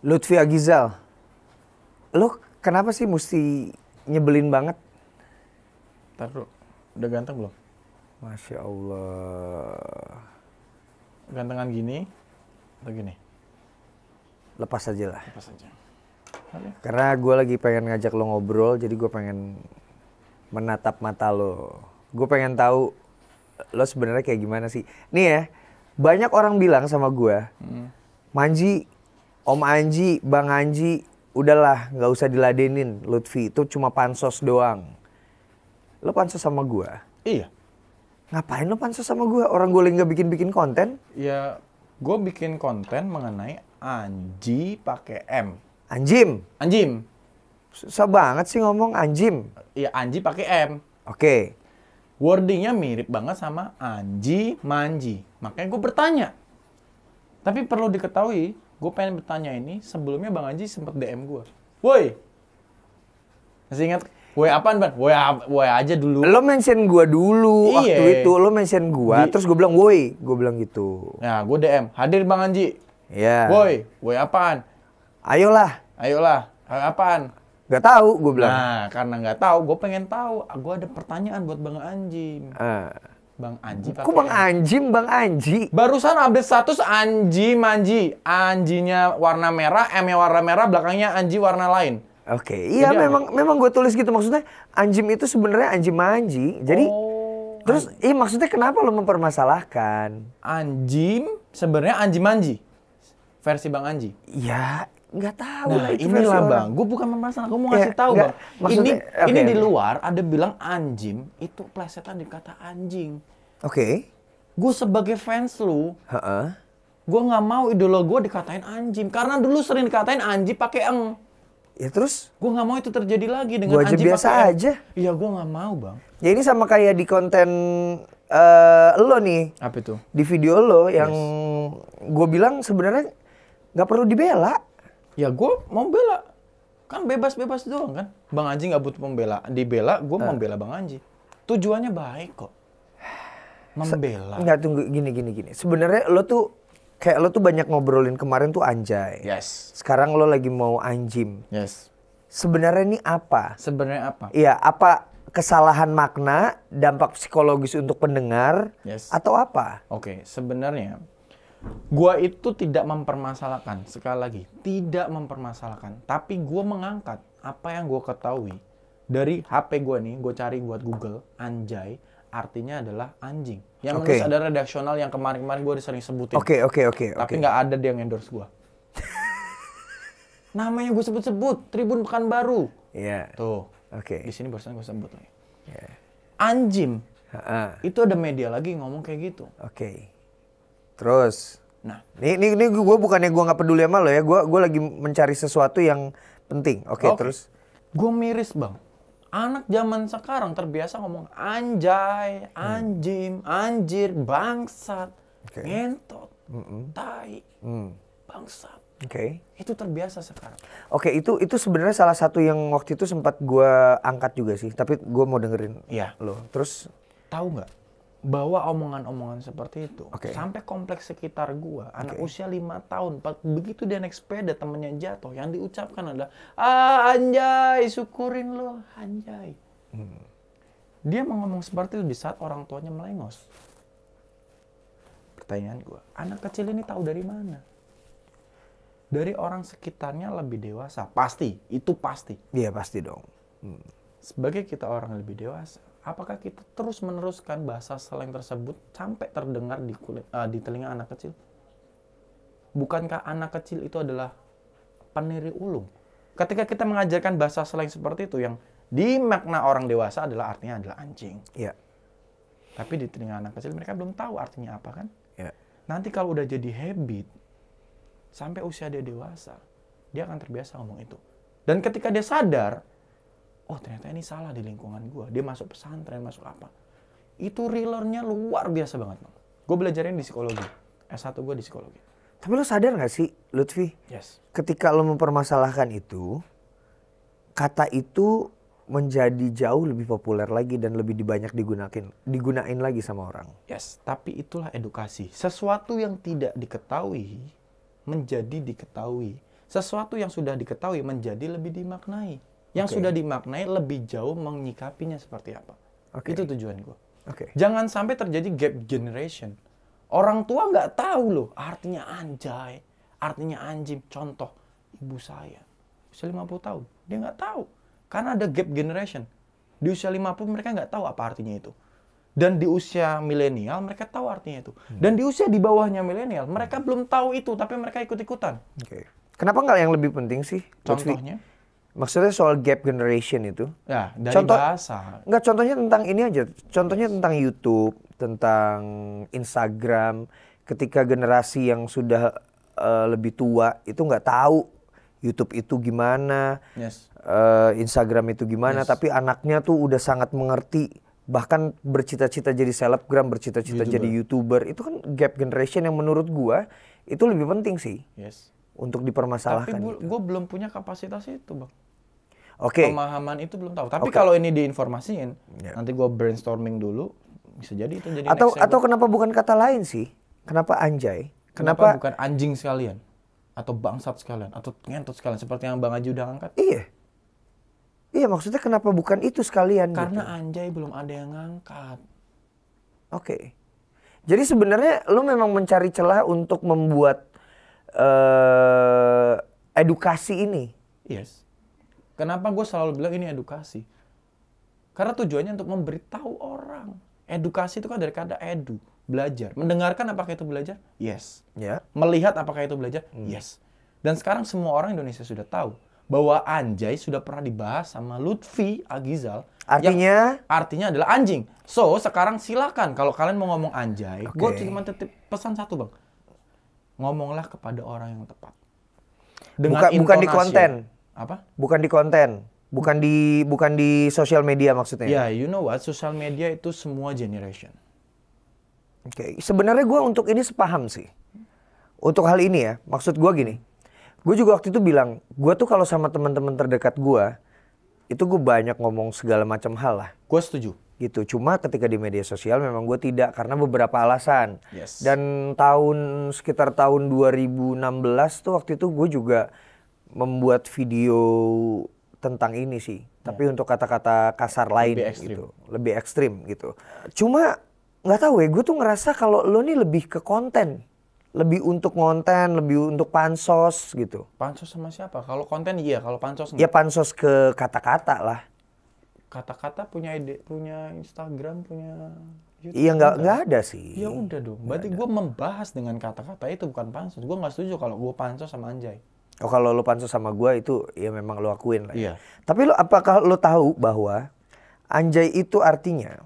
Lutfi Agizal, lo kenapa sih mesti nyebelin banget? Ntar dulu, udah ganteng belum? Masya Allah. Gantengan gini atau gini? Lepas aja lah. Lepas aja. Oke. Karena gue lagi pengen ngajak lo ngobrol, jadi gue pengen menatap mata lo. Gue pengen tahu lo sebenarnya kayak gimana sih. Nih ya, banyak orang bilang sama gue, Manji, Om Anji, Bang Anji, udahlah nggak usah diladenin Lutfi, itu cuma pansos doang. Lo pansos sama gue? Iya. Ngapain lo pansos sama gue? Orang gue lagi nggak bikin konten. Ya, gue bikin konten mengenai Anji pakai M. Anjim. Anjim. Susah banget sih ngomong anjim. Iya, Anji pakai M. Oke. Wordingnya mirip banget sama Anji, Manji. Makanya gue bertanya. Tapi perlu diketahui, gue pengen bertanya ini sebelumnya Bang Anji sempat DM gue. Woi! Masih ingat? Woi apaan, Ban? Woi aja dulu. Lo mention gue dulu waktu itu. Lo mention gue, terus gue bilang woi. Gue bilang gitu. Nah, gue DM. Hadir Bang Anji. Iya. Woi apaan? Ayolah. Ayo apaan? Gak tahu, gue bilang. Nah, karena nggak tahu, gue pengen tahu. Gue ada pertanyaan buat Bang Anji. Bang Anji pakai Kok Bang Anjim, Bang Anji? Barusan update status Anji, Manji. Anjinya warna merah, M-nya warna merah, belakangnya Anji warna lain. Oke, iya memang gue tulis gitu. Maksudnya Anjim itu sebenarnya Anji Manji. Jadi terus maksudnya kenapa lo mempermasalahkan? Anjim sebenarnya Anji Manji. Versi Bang Anji. Ya, nggak tahu Nah, lah itu inilah versi Bang. Gue bukan mempermasalahkan, gue mau ngasih tahu Bang. Ini di luar ada bilang anjim itu plesetan di kata anjing. Oke. Gue sebagai fans lu, gue nggak mau idola gue dikatain anjim karena dulu sering dikatain anji pakai eng. Ya terus? Gue nggak mau itu terjadi lagi dengan gua aja anji biasa pakai aja. Iya, gue nggak mau Bang. Ya ini sama kayak di konten lo nih. Apa itu? Di video lo yang gue bilang sebenarnya nggak perlu dibela. Ya gue mau bela. Kan bebas-bebas doang kan. Bang Anji nggak butuh pembela. Dibela, gue membela Bang Anji. Tujuannya baik kok. Membela. Nggak, tunggu, gini. Sebenarnya lo tuh kayak lo tuh banyak ngobrolin kemarin tuh anjay. Yes. Sekarang lo lagi mau anjim. Yes. Sebenarnya ini apa? Sebenarnya apa? Iya, apa kesalahan makna, dampak psikologis untuk pendengar, atau apa? Oke, sebenarnya gua itu tidak mempermasalahkan, sekali lagi, tidak mempermasalahkan. Tapi gua mengangkat apa yang gua ketahui dari HP gua nih, gua cari buat Google, anjay, artinya adalah anjing. Yang menulis ada redaksional yang kemarin-kemarin gua sering sebutin. Oke. Tapi nggak ada dia yang endorse gua. Namanya gue sebut-sebut, Tribun Pekanbaru. Iya. Tuh. Oke. Di sini barusan gue sebut lagi. Anjim. Itu ada media lagi ngomong kayak gitu. Oke. Terus. Nah, ini gue bukannya gue nggak peduli sama lo ya. Gue lagi mencari sesuatu yang penting. Oke. Terus. Gue miris Bang. Anak zaman sekarang terbiasa ngomong anjay, anjim, anjir, bangsat, ngentot, tai, bangsat. Oke. Itu terbiasa sekarang. Oke, itu sebenarnya salah satu yang waktu itu sempat gue angkat juga sih. Tapi gue mau dengerin lo. Terus tahu nggak bahwa omongan-omongan seperti itu sampai kompleks sekitar gue, anak usia 5 tahun, begitu dia naik sepeda temennya jatuh, yang diucapkan adalah anjay, syukurin lo, anjay. Dia mau ngomong seperti itu di saat orang tuanya melengos. Pertanyaan gue, anak kecil ini tahu dari mana? Dari orang sekitarnya lebih dewasa. Pasti, itu pasti. Iya, pasti dong. Sebagai kita orang yang lebih dewasa, apakah kita terus meneruskan bahasa slang tersebut sampai terdengar di telinga anak kecil? Bukankah anak kecil itu adalah peniri ulung? Ketika kita mengajarkan bahasa slang seperti itu, yang di makna orang dewasa adalah artinya adalah anjing. Iya. Tapi di telinga anak kecil mereka belum tahu artinya apa kan? Iya. Nanti kalau udah jadi habit, sampai usia dia dewasa, dia akan terbiasa ngomong itu. Dan ketika dia sadar, oh ternyata ini salah di lingkungan gue. Dia masuk pesantren, masuk apa. Itu realernya luar biasa banget. Gue belajarin di psikologi. S1 gue di psikologi. Tapi lo sadar gak sih, Lutfi? Yes. Ketika lo mempermasalahkan itu, kata itu menjadi jauh lebih populer lagi dan lebih banyak digunain lagi sama orang. Yes, tapi itulah edukasi. Sesuatu yang tidak diketahui menjadi diketahui. Sesuatu yang sudah diketahui menjadi lebih dimaknai. Yang sudah dimaknai lebih jauh menyikapinya seperti apa. Itu tujuan gue. Jangan sampai terjadi gap generation. Orang tua nggak tahu loh artinya anjay, artinya anjing. Contoh, ibu saya usia 50 tahun. Dia nggak tahu. Karena ada gap generation. Di usia 50 mereka nggak tahu apa artinya itu. Dan di usia milenial mereka tahu artinya itu. Dan di usia di bawahnya milenial mereka belum tahu itu, tapi mereka ikut-ikutan. Kenapa nggak yang lebih penting sih? Contohnya? Maksudnya soal gap generation itu? Ya, dari bahasa. Nggak, contohnya tentang ini aja. Contohnya tentang YouTube, tentang Instagram. Ketika generasi yang sudah lebih tua itu nggak tahu YouTube itu gimana, Instagram itu gimana, tapi anaknya tuh udah sangat mengerti. Bahkan bercita-cita jadi selebgram, bercita-cita jadi YouTuber. Itu kan gap generation yang menurut gua itu lebih penting sih. Untuk dipermasalahkan. Tapi gue belum punya kapasitas itu, Bang. Pemahaman itu belum tahu. Tapi kalau ini diinformasiin, nanti gue brainstorming dulu, bisa jadi itu jadi atau kenapa bukan kata lain sih? Kenapa anjay? Kenapa bukan anjing sekalian? Atau bangsat sekalian? Atau ngentot sekalian? Seperti yang Bang Haji udah angkat? Iya, maksudnya kenapa bukan itu sekalian? Karena gitu. Anjay belum ada yang ngangkat. Jadi sebenarnya lu memang mencari celah untuk membuat edukasi ini. Kenapa gue selalu bilang ini edukasi? Karena tujuannya untuk memberitahu orang. Edukasi itu kan dari kata edu, belajar. Mendengarkan apakah itu belajar? Yes. Melihat apakah itu belajar? Yes. Dan sekarang semua orang Indonesia sudah tahu bahwa anjay sudah pernah dibahas sama Lutfi Agizal. Artinya adalah anjing. So, sekarang silakan kalau kalian mau ngomong anjay, gue cuma titip pesan satu, Bang. Ngomonglah kepada orang yang tepat. Bukan di konten. Apa? Bukan di konten. Bukan di sosial media maksudnya. Ya, you know what? Sosial media itu semua generation. Sebenarnya gue untuk ini sepaham sih. Untuk hal ini ya, maksud gue gini. Gue juga waktu itu bilang, gue tuh kalau sama teman-teman terdekat gue, itu gue banyak ngomong segala macam hal lah. Gue setuju. Gitu. Cuma ketika di media sosial memang gue tidak karena beberapa alasan. Dan sekitar tahun 2016 tuh waktu itu gue juga membuat video tentang ini sih. Tapi untuk kata-kata kasar lain gitu. Lebih ekstrim gitu. Cuma nggak tahu ya, gue tuh ngerasa kalau lo nih lebih ke konten. Lebih untuk konten, lebih untuk pansos gitu. Pansos sama siapa? Kalau konten iya, kalau pansos enggak. Ya pansos ke kata-kata lah. Kata-kata punya Instagram, punya YouTube. Iya nggak ada sih. Ya udah dong. Berarti gue membahas dengan kata-kata itu bukan pansos. Gue nggak setuju kalau gue pansos sama anjay. Oh, kalau lo pansos sama gue itu ya memang lo akuin lah. Iya. Tapi apakah lo tahu bahwa anjay itu artinya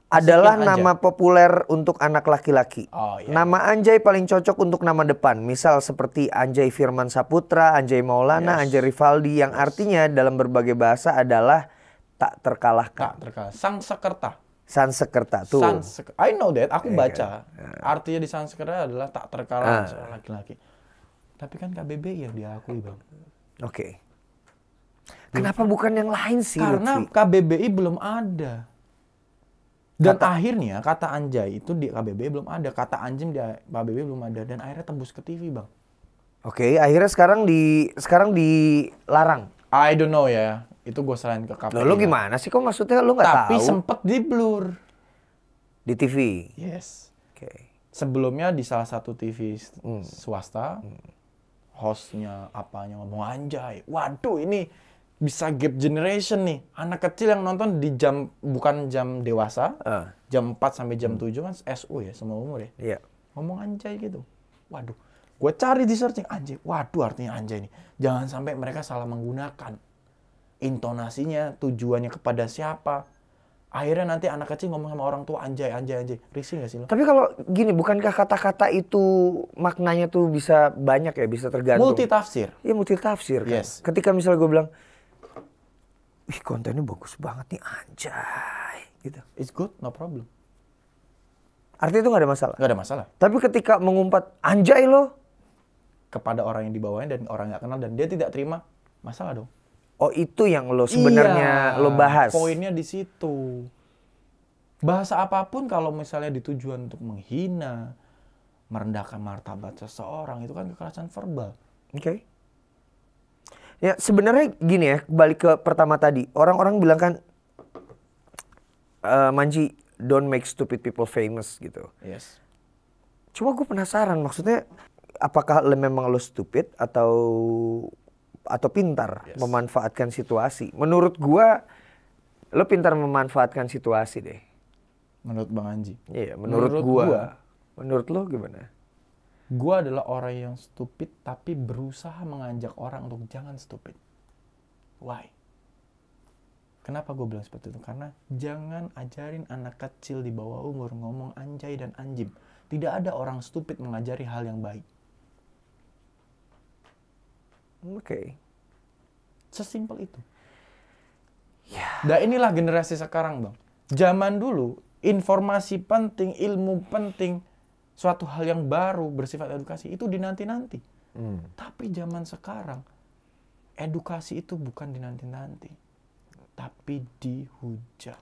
adalah nama populer untuk anak laki-laki. Nama Anjay paling cocok untuk nama depan. Misal seperti Anjay Firman Saputra, Anjay Maulana, Anjay Rivaldi. Yang artinya dalam berbagai bahasa adalah tak terkalahkan. Sangsekerta. Sansekerta tuh. I know that, aku baca. Artinya di Sansekerta adalah tak terkalahkan seorang laki-laki. Tapi kan KBBI yang diakui, Bang. Kenapa bukan yang lain sih? Karena KBBI belum ada. Dan akhirnya kata anjay itu di KBBI belum ada, kata anjing di KBBI belum ada, dan akhirnya tembus ke TV, Bang. Akhirnya sekarang dilarang. I don't know ya, itu gue selain ke KPI. Lo gimana sih, kok maksudnya lo nggak tahu? Tapi sempet di blur di TV. Sebelumnya di salah satu TV swasta, hostnya apanya ngomong anjay. Waduh, ini bisa gap generation nih. Anak kecil yang nonton di bukan jam dewasa, jam 4 sampai jam 7 kan SU ya, semua umur ya. Iya. Ngomong anjay gitu. Waduh, gue cari di searching anjay. Waduh, artinya anjay nih. Jangan sampai mereka salah menggunakan. Intonasinya, tujuannya kepada siapa. Akhirnya nanti anak kecil ngomong sama orang tua anjay. Risih gak sih lo? Tapi kalau gini, bukankah kata-kata itu maknanya tuh bisa banyak ya, bisa tergantung. Multitafsir. Iya, multitafsir kan. Ketika misalnya gue bilang, wih kontennya bagus banget nih anjay gitu. It's good, no problem. Artinya itu gak ada masalah? Gak ada masalah. Tapi ketika mengumpat anjay lo kepada orang yang di bawahnya dan orang gak kenal dan dia tidak terima, masalah dong. Oh, itu yang lo sebenarnya lo bahas? Poinnya di situ. Bahasa apapun kalau misalnya ditujuan untuk menghina, merendahkan martabat seseorang, itu kan kekerasan verbal. Oke. Ya sebenarnya gini ya, balik ke pertama tadi. Orang-orang bilang kan, Manji, don't make stupid people famous gitu. Yes. Cuma gue penasaran, maksudnya apakah memang lo stupid atau pintar memanfaatkan situasi? Menurut gue, lo pintar memanfaatkan situasi deh. Menurut Bang Anji? Iya, menurut gua. Menurut lo gimana? Gua adalah orang yang stupid tapi berusaha mengajak orang untuk jangan stupid. Why? Kenapa gue bilang seperti itu? Karena jangan ajarin anak kecil di bawah umur ngomong anjay dan anjim. Tidak ada orang stupid mengajari hal yang baik. Oke. Sesimpel itu. Dan inilah generasi sekarang, Bang. Zaman dulu, informasi penting, ilmu penting, suatu hal yang baru bersifat edukasi, itu dinanti-nanti. Tapi zaman sekarang, edukasi itu bukan dinanti-nanti, tapi dihujat.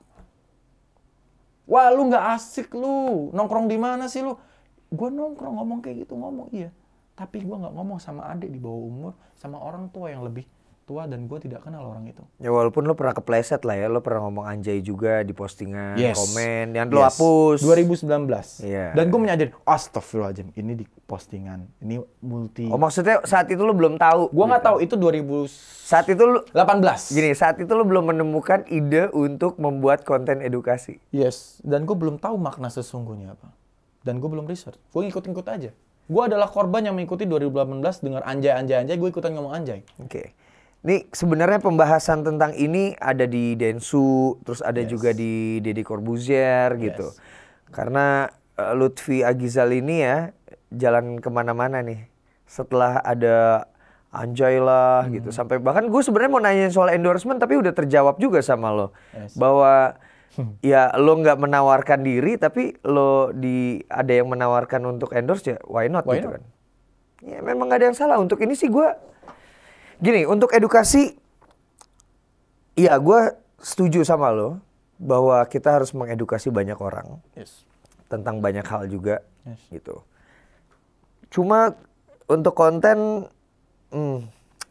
Wah, lu nggak asik lu. Nongkrong di mana sih lu? Gue nongkrong, ngomong kayak gitu, ngomong iya. Tapi gue nggak ngomong sama adik di bawah umur, sama orang tua yang lebih tua dan gue tidak kenal orang itu. Ya walaupun lo pernah kepleset lah ya, lo pernah ngomong anjay juga di postingan, komen, yang lo Yes. hapus. 2019. Iya. Dan gue menyadari, astagfirullahaladzim, ini di postingan, ini multi. Oh maksudnya saat itu lo belum tahu? Gue nggak tahu itu 2018. Saat itu lo, gini, saat itu lo belum menemukan ide untuk membuat konten edukasi. Yes. Dan gue belum tahu makna sesungguhnya apa. Dan gue belum research. Gue ngikut-ngikut aja. Gue adalah korban yang mengikuti 2018 dengar anjay, gue ikutan ngomong anjay. Oke. Ini sebenarnya pembahasan tentang ini ada di Densu, terus ada juga di Deddy Corbuzier gitu. Karena Lutfi Agizal ini ya jalan kemana-mana nih. Setelah ada anjay lah gitu. Sampai bahkan gue sebenarnya mau nanya soal endorsement tapi udah terjawab juga sama lo. Bahwa ya lo nggak menawarkan diri tapi lo ada yang menawarkan untuk endorse ya why not gitu kan. Ya memang nggak ada yang salah. Untuk ini sih gue gini, untuk edukasi, iya gue setuju sama lo bahwa kita harus mengedukasi banyak orang tentang banyak hal juga, gitu. Cuma untuk konten,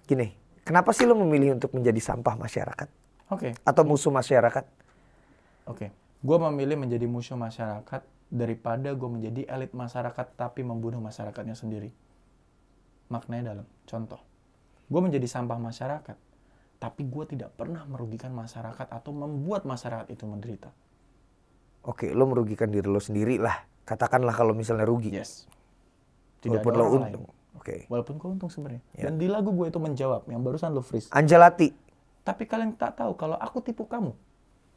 gini, kenapa sih lo memilih untuk menjadi sampah masyarakat? Atau musuh masyarakat? Gue memilih menjadi musuh masyarakat daripada gue menjadi elit masyarakat tapi membunuh masyarakatnya sendiri. Maknanya dalam, contoh. Gue menjadi sampah masyarakat, tapi gue tidak pernah merugikan masyarakat atau membuat masyarakat itu menderita. Oke, lo merugikan diri lo sendiri lah. Katakanlah kalau misalnya rugi. Tidak walaupun ada lo orang untung. lain. Walaupun gue untung sebenarnya. Dan di lagu gue itu menjawab, yang barusan lo freeze. Anjalati. Tapi kalian tak tahu kalau aku tipu kamu.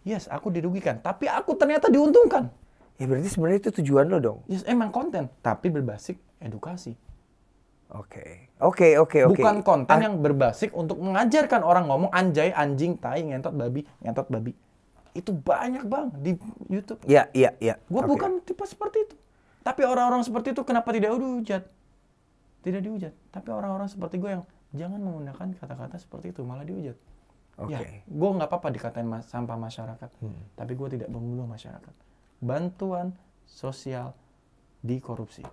Yes, aku dirugikan. Tapi aku ternyata diuntungkan. Ya berarti sebenarnya itu tujuan lo dong. Yes, emang konten. Tapi berbasis edukasi. Oke. Bukan konten yang berbasis untuk mengajarkan orang ngomong anjay, anjing, tai, ngentot babi. Itu banyak bang di YouTube. Iya. Gue bukan tipe seperti itu. Tapi orang-orang seperti itu kenapa tidak dihujat? Tidak dihujat. Tapi orang-orang seperti gue yang jangan menggunakan kata-kata seperti itu, malah dihujat. Ya, gue nggak apa-apa dikatain sampah masyarakat. Tapi gue tidak membunuh masyarakat. Bantuan sosial dikorupsi.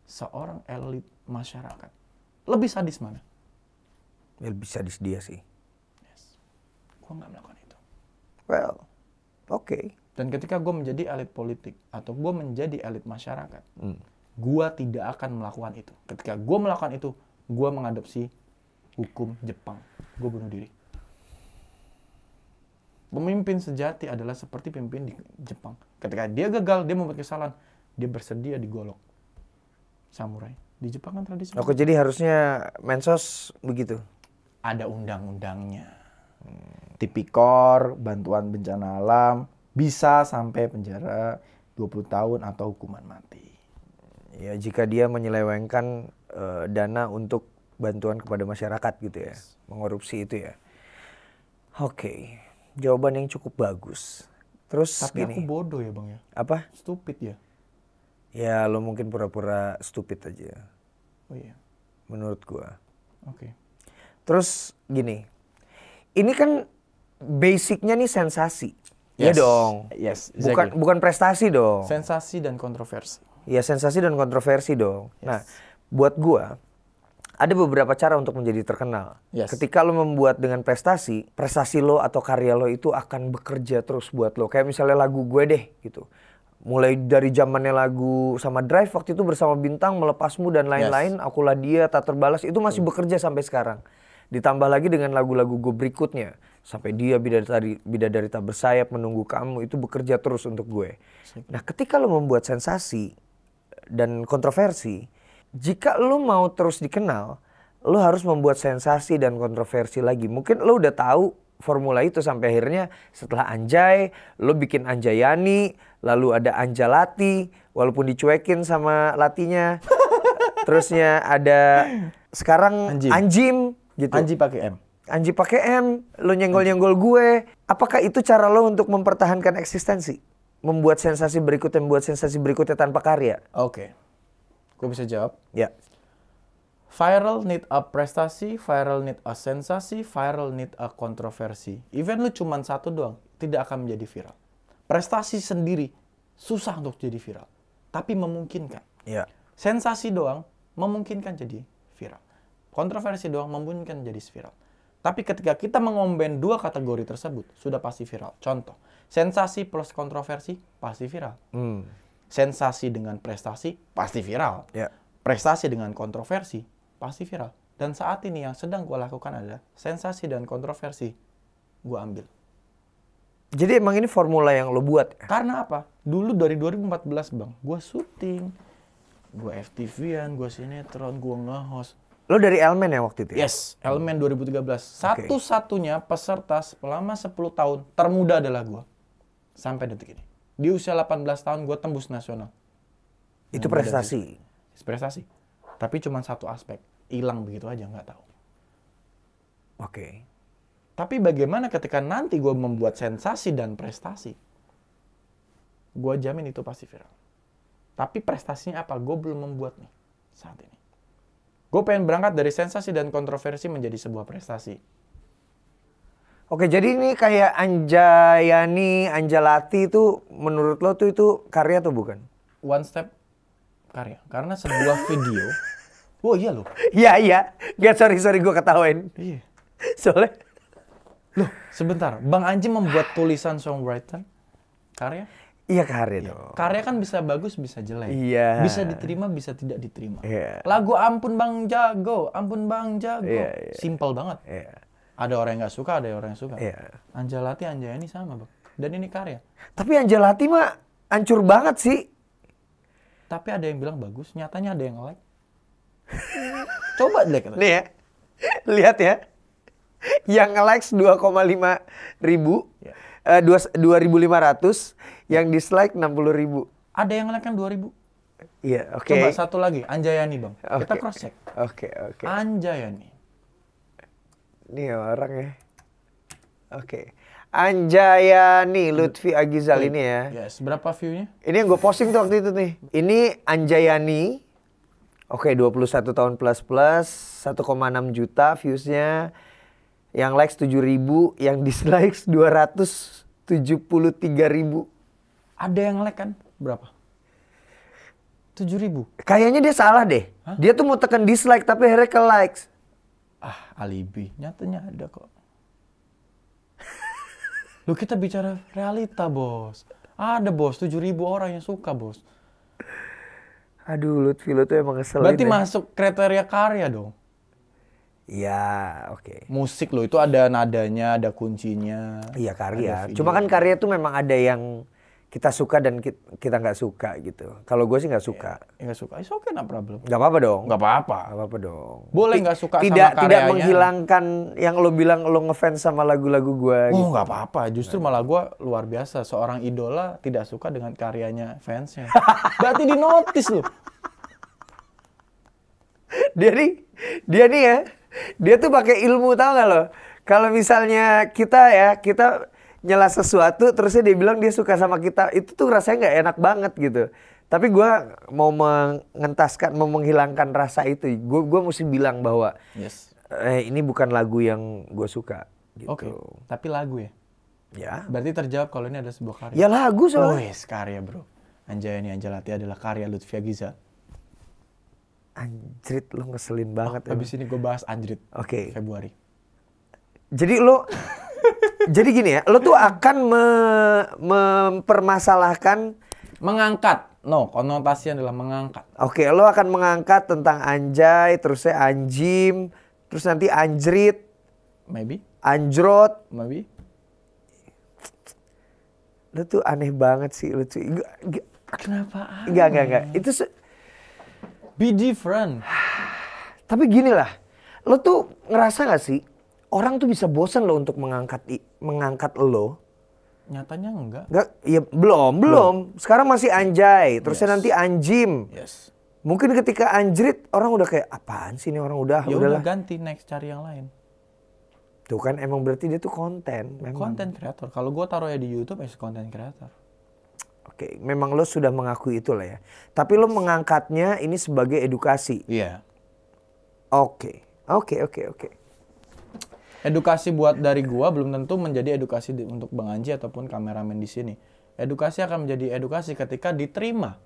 Seorang elit masyarakat. Lebih sadis mana? Ya, lebih sadis dia sih. Gue nggak melakukan itu. Well, oke. Dan ketika gue menjadi elit politik atau gue menjadi elit masyarakat, gue tidak akan melakukan itu. Ketika gue melakukan itu, gue mengadopsi hukum Jepang. Gue bunuh diri. Pemimpin sejati adalah seperti pemimpin di Jepang. Ketika dia gagal, dia membuat kesalahan, dia bersedia digolok. Samurai. Di Jepang kan tradisi. Oke, jadi harusnya mensos begitu? Ada undang-undangnya. Tipikor, bantuan bencana alam, bisa sampai penjara 20 tahun atau hukuman mati. Ya, jika dia menyelewengkan dana untuk bantuan kepada masyarakat gitu ya. Mengorupsi itu ya. Oke. Jawaban yang cukup bagus. Terus tapi gini. Aku bodoh ya bang ya. Apa? Stupid ya. Ya lo mungkin pura-pura stupid aja. Oh iya. Menurut gua. Oke. Terus gini, ini kan basicnya nih sensasi. Iya dong. Yes, exactly. Bukan prestasi dong. Sensasi dan kontroversi. Ya sensasi dan kontroversi dong. Yes. Nah, buat gua ada beberapa cara untuk menjadi terkenal. Yes. Ketika lo membuat dengan prestasi lo atau karya lo itu akan bekerja terus buat lo. Kayak misalnya lagu gue deh gitu. Mulai dari zamannya lagu sama Drive waktu itu bersama Bintang, Melepasmu dan lain-lain, Akulah Dia, Tak Terbalas itu masih bekerja sampai sekarang. Ditambah lagi dengan lagu-lagu gue berikutnya. Sampai Dia, Bidadari Tak Bersayap, Menunggu Kamu itu bekerja terus untuk gue. Nah, ketika lo membuat sensasi dan kontroversi, jika lo mau terus dikenal, lo harus membuat sensasi dan kontroversi lagi. Mungkin lo udah tahu formula itu sampai akhirnya setelah Anjay, lo bikin Anjayani, lalu ada Anjalati, walaupun dicuekin sama latinya. Terusnya ada sekarang Anjim gitu. Anji pakai M. Anji pakai M, lo nyenggol-nyenggol gue. Apakah itu cara lo untuk mempertahankan eksistensi? Membuat sensasi berikutnya tanpa karya? Oke. Gue bisa jawab. Ya. Viral need a prestasi, viral need a sensasi, viral need a kontroversi. Event lu cuman satu doang, tidak akan menjadi viral. Prestasi sendiri susah untuk jadi viral, tapi memungkinkan. Ya. Sensasi doang memungkinkan jadi viral. Kontroversi doang memungkinkan jadi viral. Tapi ketika kita mengombin dua kategori tersebut, sudah pasti viral. Contoh, sensasi plus kontroversi pasti viral. Sensasi dengan prestasi pasti viral. Ya. Prestasi dengan kontroversi pasti viral. Dan saat ini yang sedang gue lakukan adalah sensasi dan kontroversi gue ambil. Jadi emang ini formula yang lo buat? Karena apa? Dulu dari 2014 bang, gue syuting, gue FTV-an, gue sinetron, gue nge-host. Lo dari Elmen ya waktu itu? Yes, Elmen 2013. Satu-satunya peserta selama 10 tahun termuda adalah gue. Sampai detik ini. Di usia 18 tahun gue tembus nasional. Itu prestasi? Prestasi. Tapi cuma satu aspek. Hilang begitu aja, nggak tahu. Oke. Tapi bagaimana ketika nanti gue membuat sensasi dan prestasi? Gue jamin itu pasti viral. Tapi prestasinya apa? Gue belum membuat nih saat ini. Gue pengen berangkat dari sensasi dan kontroversi menjadi sebuah prestasi. Oke, jadi ini kayak Anjayani, Anjalati itu menurut lo tuh itu karya atau bukan? One step karya. Karena sebuah video. Oh iya loh. Iya. Gak, sorry gue ketawain. Iya. Soalnya. Loh, sebentar. Bang Anji membuat tulisan songwriter karya? Iya karya dong. Karya kan bisa bagus, bisa jelek. Iya. Bisa diterima, bisa tidak diterima. Iya. Lagu Ampun Bang Jago, Ampun Bang Jago. Iya. Simple banget. Iya. Ada orang yang nggak suka, ada orang yang suka. Iya. Anjalati, Anjayani sama bang. Dan ini karya. Tapi Anjalati mah hancur banget sih. Tapi ada yang bilang bagus, nyatanya ada yang like. Coba like. Nih ya, lihat ya. Yang nge-likes 2,5 ribu, Ya. 2.500, yang dislike 60 ribu. Ada yang like kan 2000. Iya, oke. Coba satu lagi, Anjayani bang. Kita Oke. cross check. Oke. Anjayani. Ini orang ya. Oke. Anjayani Lutfi Agizal ini ya. Yes, berapa view-nya? Ini yang gue posting tuh waktu itu nih. Ini Anjayani. Oke, 21 tahun plus, 1,6 juta views-nya. Yang likes 7.000, yang dislikes 273.000. Ada yang like kan? Berapa? 7.000. Kayaknya dia salah deh. Hah? Dia tuh mau tekan dislike tapi akhirnya ke likes. Alibi. Nyatanya ada kok. Loh, kita bicara realita, bos. Ada, bos. 7.000 orang yang suka, bos. Aduh, Lutfi lo tuh emang ngeselin. Berarti ya. masuk kriteria karya dong. Iya, oke. Musik lo itu ada nadanya, ada kuncinya. Iya karya. ada Cuma kan video. karya tuh memang ada yang kita suka dan kita nggak suka gitu. Kalau gue sih nggak suka. Nggak suka. It's okay, no problem. Nggak apa-apa dong. Nggak apa-apa. Nggak apa-apa dong. Boleh nggak suka sama Tidak karyanya. menghilangkan yang lo bilang lo ngefans sama lagu-lagu gue. Oh, Gitu. nggak apa-apa. Justru malah gue luar biasa. Seorang idola tidak suka dengan karyanya fansnya. Berarti di notice lo. Dia nih ya, dia tuh pakai ilmu, tau gak lo? Kalau misalnya kita nyela sesuatu terusnya dia bilang dia suka sama kita, itu tuh rasanya nggak enak banget gitu. Tapi gue mau menghilangkan rasa itu. Gue mesti bilang bahwa Yes. ini bukan lagu yang gue suka. Gitu. Oke. Tapi lagu ya. Ya. Berarti terjawab kalau ini ada sebuah karya. Ya lagu soalnya. Wes, karya bro. Anjayani Anjalati adalah karya Lutfi Agizal. Anjrit, lo ngeselin banget. Habis ini gue bahas anjrit. Oke. Februari. Jadi lo, jadi gini ya, lo tuh akan mempermasalahkan. Mengangkat. No, konotasinya adalah mengangkat. Oke, lo akan mengangkat tentang anjay, terusnya anjim, terus nanti anjrit, Maybe. anjrot. Maybe. Lo tuh aneh banget sih, lo tuh. Kenapa? Enggak. Itu Be different. tapi gini lah, lo tuh ngerasa gak sih orang tuh bisa bosan lo untuk mengangkat lo? Nyatanya enggak. Enggak, ya belum. Sekarang masih anjay, terusnya nanti anjim. Yes. Mungkin ketika anjrit orang udah kayak apaan sih ini orang udah Ya udahlah. udah ganti, next cari yang lain. Tuh kan emang berarti dia tuh konten. Memang. Content creator. Kalau gue taruh ya di YouTube es content creator. Oke, memang lo sudah mengakui itu lah ya. Tapi lo mengangkatnya ini sebagai edukasi. Iya. Oke. Edukasi buat dari gua belum tentu menjadi edukasi untuk Bang Anji ataupun kameramen di sini. Edukasi akan menjadi edukasi ketika diterima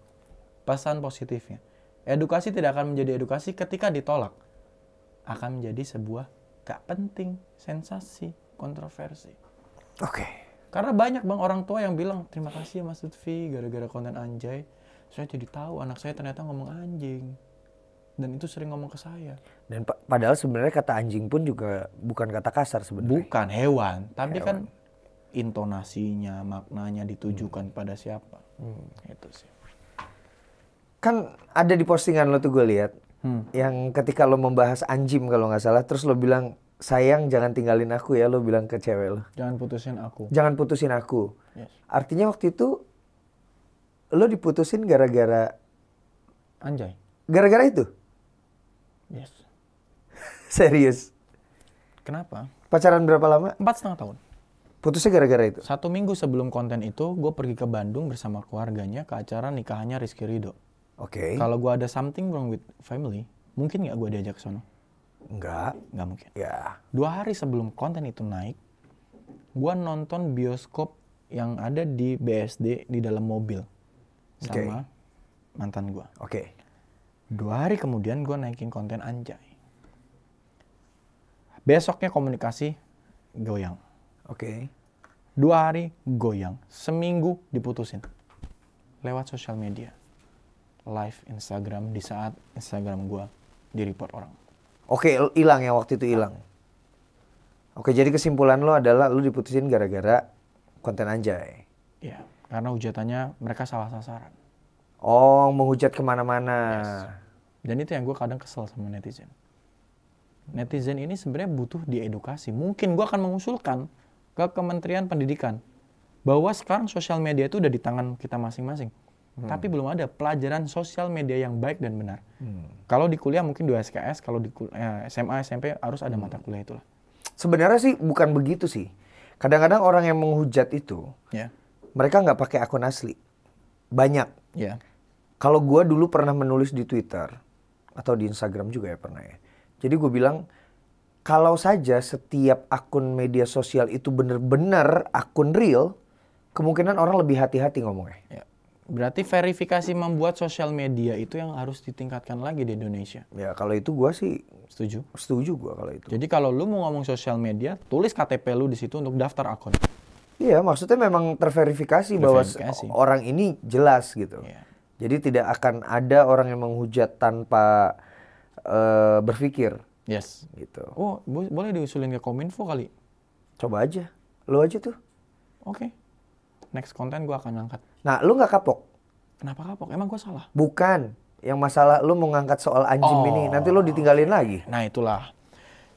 pesan positifnya. Edukasi tidak akan menjadi edukasi ketika ditolak. Akan menjadi sebuah gak penting, sensasi, kontroversi. Oke. Karena banyak bang orang tua yang bilang, terima kasih ya Mas Lutfi, gara-gara konten anjay, saya jadi tahu anak saya ternyata ngomong anjing. Dan itu sering ngomong ke saya. Dan padahal sebenarnya kata anjing pun juga bukan kata kasar sebenarnya. Bukan hewan, tapi kan intonasinya, maknanya ditujukan pada siapa. Itu sih. Kan ada di postingan lo tuh gue lihat, yang ketika lo membahas anjim kalau nggak salah, terus lo bilang sayang jangan tinggalin aku ya, lo bilang ke cewek lo. Jangan putusin aku. Jangan putusin aku. Yes. Artinya waktu itu lo diputusin gara-gara Anjay. gara-gara itu? Yes. Serius? Kenapa? Pacaran berapa lama? 4,5 tahun. Putusnya gara-gara itu? 1 minggu sebelum konten itu, gue pergi ke Bandung bersama keluarganya ke acara nikahannya Rizky Ridho. Oke. Kalau gue ada something wrong with family, mungkin nggak gue diajak ke sono? Enggak. Nggak mungkin. Ya. 2 hari sebelum konten itu naik, gue nonton bioskop yang ada di BSD di dalam mobil sama mantan gue. Oke. 2 hari kemudian gue naikin konten anjay. Besoknya komunikasi goyang. Oke. 2 hari goyang. Seminggu diputusin. Lewat sosial media. Live Instagram di saat Instagram gue di-report orang. Oke, hilang ya waktu itu hilang. Oke, jadi kesimpulan lo adalah lo diputusin gara-gara konten anjay. Iya, karena hujatannya mereka salah sasaran. Oh, menghujat kemana-mana. Yes. Dan itu yang gue kadang kesel sama netizen. Netizen ini sebenarnya butuh diedukasi. Mungkin gue akan mengusulkan ke Kementerian Pendidikan bahwa sekarang sosial media itu udah di tangan kita masing-masing. Tapi belum ada pelajaran sosial media yang baik dan benar. Kalau di kuliah mungkin 2 SKS, kalau di SMA, SMP harus ada mata kuliah itulah. Sebenarnya sih bukan begitu sih. Kadang-kadang orang yang menghujat itu, mereka nggak pakai akun asli. Banyak. Ya. Kalau gue dulu pernah menulis di Twitter, atau di Instagram juga ya pernah ya. Jadi gue bilang, kalau saja setiap akun media sosial itu benar-benar akun real, kemungkinan orang lebih hati-hati ngomongnya. Ya. Berarti verifikasi membuat sosial media itu yang harus ditingkatkan lagi di Indonesia. Ya kalau itu gue sih setuju gue kalau itu. Jadi kalau lu mau ngomong sosial media, tulis KTP lu di situ untuk daftar akun. Iya, maksudnya memang terverifikasi bahwa orang ini jelas gitu. Iya. Jadi tidak akan ada orang yang menghujat tanpa berpikir. Yes. Gitu. Oh, boleh diusulin ke Kominfo kali? Coba aja. Lo aja tuh. Oke. Next konten gue akan angkat. Nah, lu nggak kapok? Kenapa kapok? Emang gue salah? Bukan. Yang masalah lu mau ngangkat soal anjing ini. Nanti lu ditinggalin lagi. Nah itulah.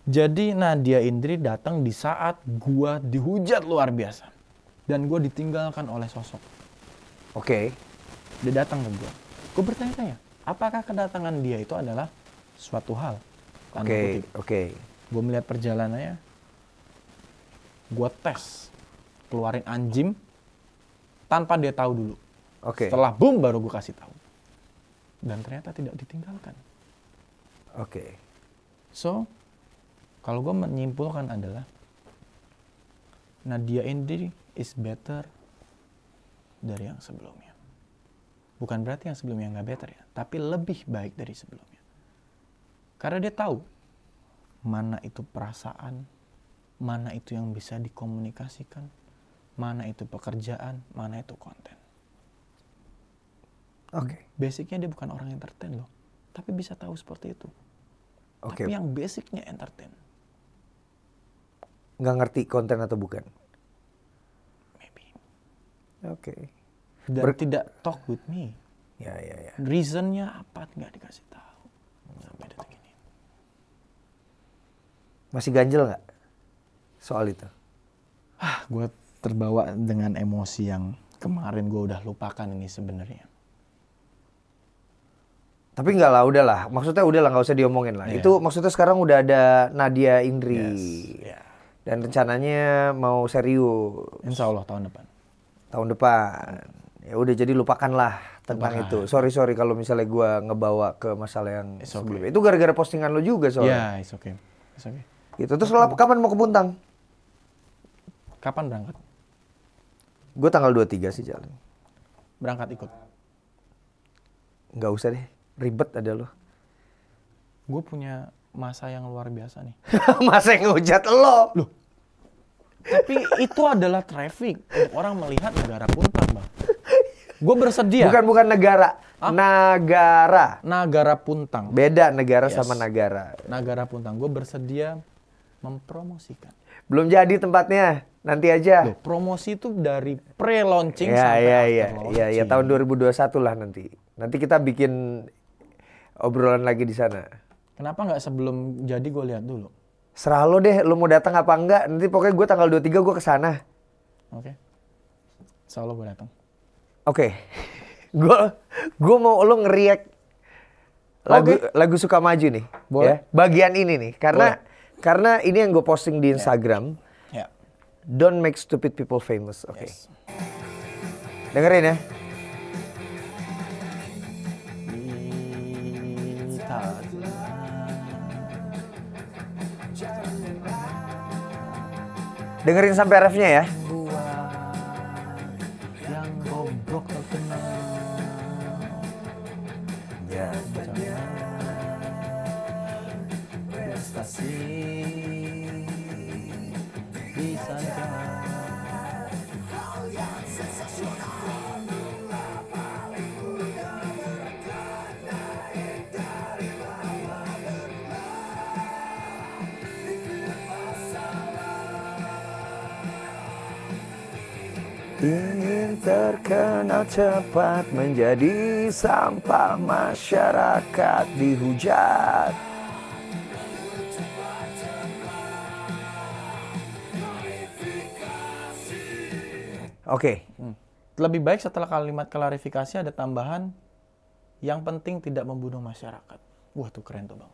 Jadi Nadia Indri datang di saat gue dihujat luar biasa. Dan gue ditinggalkan oleh sosok. Oke. Dia datang ke gue. Gue bertanya-tanya. Apakah kedatangan dia itu adalah suatu hal? Oke. Gue melihat perjalanannya. Gue tes. Keluarin anjing. Tanpa dia tahu dulu. Oke. Setelah boom baru gue kasih tahu. Dan ternyata tidak ditinggalkan. Oke. So, kalau gue menyimpulkan adalah Nadia Indri is better dari yang sebelumnya. Bukan berarti yang sebelumnya nggak better ya, tapi lebih baik dari sebelumnya. Karena dia tahu mana itu perasaan, mana itu yang bisa dikomunikasikan, mana itu pekerjaan, mana itu konten. Oke. Basicnya dia bukan orang entertain loh, tapi bisa tahu seperti itu. Oke. Tapi yang basicnya entertain. Nggak ngerti konten atau bukan? Maybe. Oke. Dan tidak talk with me. Ya. Reasonnya apa nggak dikasih tahu sampai detik ini. Masih ganjel nggak soal itu? Gue terbawa dengan emosi yang kemarin gue udah lupakan ini sebenarnya. Tapi nggak lah, udahlah. Maksudnya udahlah, nggak usah diomongin lah. Iya. Itu maksudnya sekarang udah ada Nadia Indri. Yes. Yeah. Dan rencananya mau serius Insya Allah tahun depan. tahun depan. Ya udah, jadi lupakanlah tentang itu. Sorry kalau misalnya gua ngebawa ke masalah yang It's sebelumnya. Itu gara-gara postingan lo juga soalnya. Ya, it's okay. It's okay. Gitu. Terus lo kapan mau ke Puntang? Kapan berangkat? Gue tanggal 23 sih jalan. Berangkat ikut. Nggak usah deh, ribet ada lo. Gue punya masa yang luar biasa nih. Masa yang ngehujat lo? Loh. Tapi itu adalah traffic untuk orang melihat negara Puntang, Bang. Gue bersedia. Bukan negara. Nagara. Nagara Puntang. Beda negara Yes. sama negara. Nagara Puntang. Gue bersedia mempromosikan. Belum jadi tempatnya, nanti aja. Loh, promosi itu dari pre-launching Ya, sampai ya, after launching. ya, tahun 2021 lah nanti. Nanti kita bikin obrolan lagi di sana. Kenapa nggak sebelum jadi gue lihat dulu? Serah lo deh, lo mau datang apa enggak. Nanti pokoknya gue tanggal 23 gue kesana. Oke. Insya Allah gue datang. Oke. Gue mau lo ngeriak lagu Suka Maju nih. Boleh. Ya, bagian ini nih. Karena ini yang gue posting di Instagram. Ya. Don't make stupid people famous. Oke. Yes. Dengerin ya. Dengerin sampai refnya ya. Yang goblok terkenal. Ya. Prestasi disangka. Ingin terkenal cepat menjadi sampah masyarakat dihujat. Oke. Lebih baik setelah kalimat klarifikasi ada tambahan yang penting tidak membunuh masyarakat. Wah tuh keren tuh, Bang.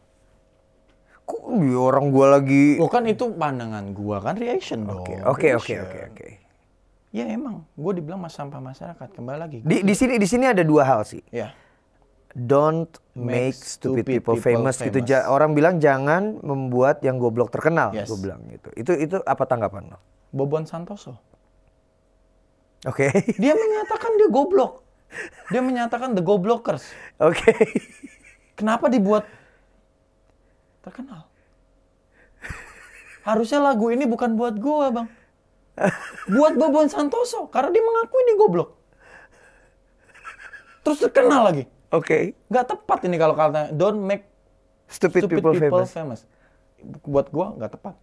Kok orang gua lagi. Oh kan itu pandangan gua kan reaction dong. Oke. Reaction. Ya emang, gue dibilang sampah masyarakat. Kembali lagi. Di sini ada dua hal sih. Ya. Don't make stupid people famous. Gitu. Orang bilang jangan membuat yang goblok terkenal. Yes. Gue bilang gitu. Itu apa tanggapan lo? Bobon Santoso. Oke. Dia menyatakan dia goblok. Dia menyatakan the goblockers. Oke. Kenapa dibuat terkenal? Harusnya lagu ini bukan buat gue, Bang. Buat Bobon Santoso, karena dia mengakui dia goblok. Terus terkenal lagi. Oke. Nggak tepat ini kalau kata don't make Stupid people famous. Buat gua nggak tepat.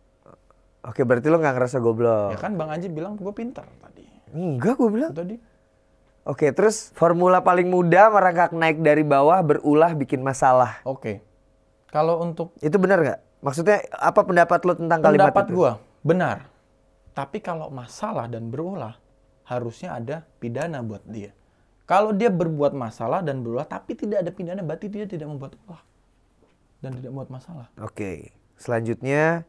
Oke, berarti lo nggak ngerasa goblok. Ya kan Bang Anji bilang gua pintar tadi. Enggak, gue bilang. Tadi. Oke, terus formula paling mudah merangkak naik dari bawah, berulah, bikin masalah. Oke. Kalau untuk Itu benar nggak? Maksudnya apa pendapat lo tentang kalimat pendapat itu? gua benar. Tapi kalau masalah dan berulah, harusnya ada pidana buat dia. Kalau dia berbuat masalah dan berulah, tapi tidak ada pidana, berarti dia tidak membuat ulah. Dan tidak membuat masalah. Oke. Selanjutnya,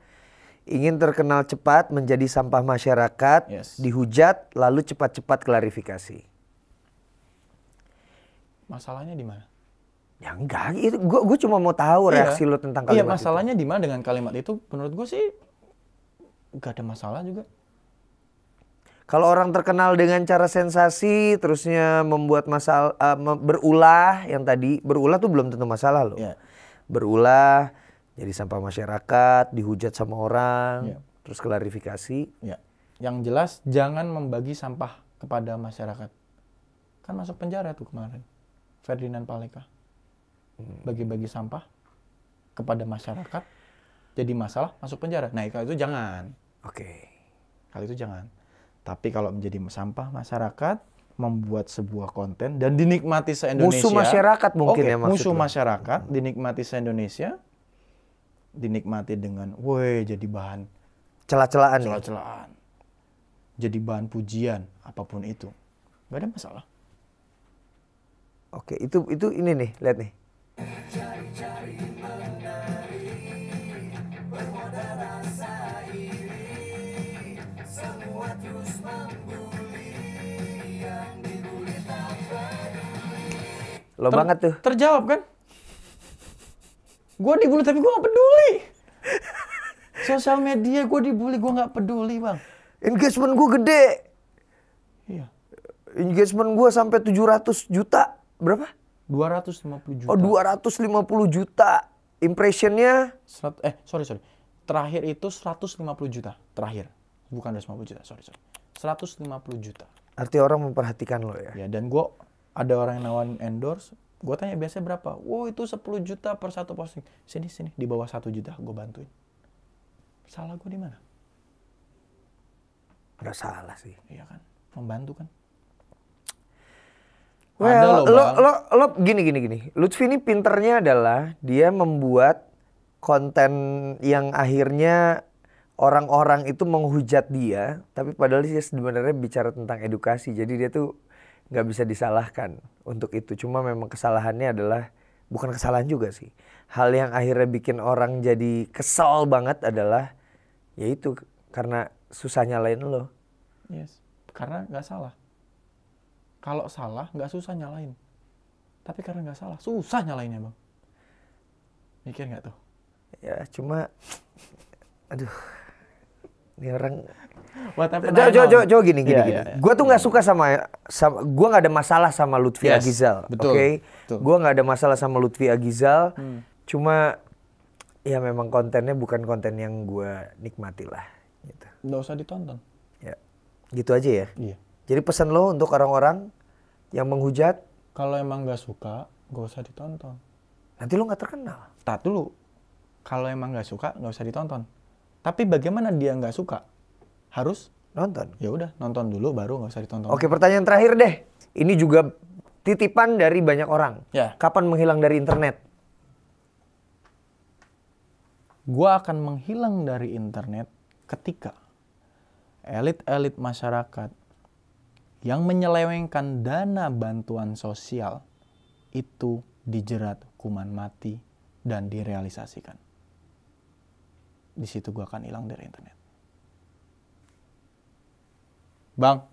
ingin terkenal cepat menjadi sampah masyarakat, Yes. dihujat, lalu cepat-cepat klarifikasi. Masalahnya di mana? Ya enggak, itu gue cuma mau tahu reaksi lo tentang kalimat Iya, itu. masalahnya di mana dengan kalimat itu? Menurut gue sih, nggak ada masalah juga. Kalau orang terkenal dengan cara sensasi, terusnya membuat masalah, berulah, yang tadi, berulah tuh belum tentu masalah loh. Iya. Berulah, Jadi sampah masyarakat, dihujat sama orang, Iya. terus klarifikasi. Ya. Yang jelas jangan membagi sampah kepada masyarakat. Kan masuk penjara tuh kemarin. Ferdinand Paleka. Bagi-bagi sampah kepada masyarakat jadi masalah masuk penjara. Nah, kalau itu jangan. Oke. Kalau itu jangan. Tapi kalau menjadi sampah masyarakat, membuat sebuah konten dan dinikmati se-Indonesia. Musuh masyarakat mungkin Oke, ya maksud musuh lo. masyarakat dinikmati se-Indonesia. Dinikmati dengan, woi jadi bahan Celah-celahan nih. celah-celahan. Jadi bahan pujian, apapun itu. Gak ada masalah. Oke, itu ini nih, lihat nih. Lo banget tuh. Terjawab kan? Gue dibully tapi gue gak peduli. Sosial media gue dibully, gue gak peduli bang. Engagement gue gede. Iya. Engagement gue sampai 700 juta. Berapa? 250 juta. Oh, 250 juta. Impressionnya Sorry. Terakhir itu 150 juta. Terakhir. Bukan 250 juta, sorry. 150 juta. arti orang memperhatikan lo ya. Ya, dan gue ada orang yang nawarin endorse. Gue tanya biasanya berapa? Wow, itu 10 juta per satu posting. Sini, di bawah 1 juta gue bantuin. Salah gue di mana? Nggak salah sih. Iya kan? Membantu kan? Well, Ada loh, Bang. lo gini. Lutfi ini pinternya adalah dia membuat konten yang akhirnya orang-orang itu menghujat dia, tapi padahal dia sebenarnya bicara tentang edukasi. Jadi dia tuh nggak bisa disalahkan untuk itu. Cuma memang kesalahannya adalah, bukan kesalahan juga sih. Hal yang akhirnya bikin orang jadi kesel banget adalah, yaitu karena susah nyalain lo. Yes. Karena nggak salah. Kalau salah nggak susah nyalain. Tapi karena nggak salah, susah nyalainnya bang. Mikir nggak tuh? Ya cuma, aduh, ini orang. Coba gini. Iya. Gue tuh nggak suka sama gue nggak ada masalah sama Lutfi Yes, Agizal, betul, oke? betul. Gue nggak ada masalah sama Lutfi Agizal, cuma ya memang kontennya bukan konten yang gue nikmati lah. Gitu. Nggak usah ditonton. Ya, gitu aja ya. Iya. Jadi pesan lo untuk orang-orang yang menghujat, Kalau emang nggak suka, nggak usah ditonton. nanti lo nggak terkenal. Tat dulu. Kalau emang nggak suka, nggak usah ditonton. Tapi bagaimana dia nggak suka? Harus Nonton. ya udah nonton dulu baru nggak usah ditonton. Oke, pertanyaan terakhir deh. Ini juga titipan dari banyak orang. Ya. Kapan menghilang dari internet? Gua akan menghilang dari internet ketika elit-elit masyarakat yang menyelewengkan dana bantuan sosial itu dijerat hukuman mati dan direalisasikan. Di situ gua akan hilang dari internet. Bang,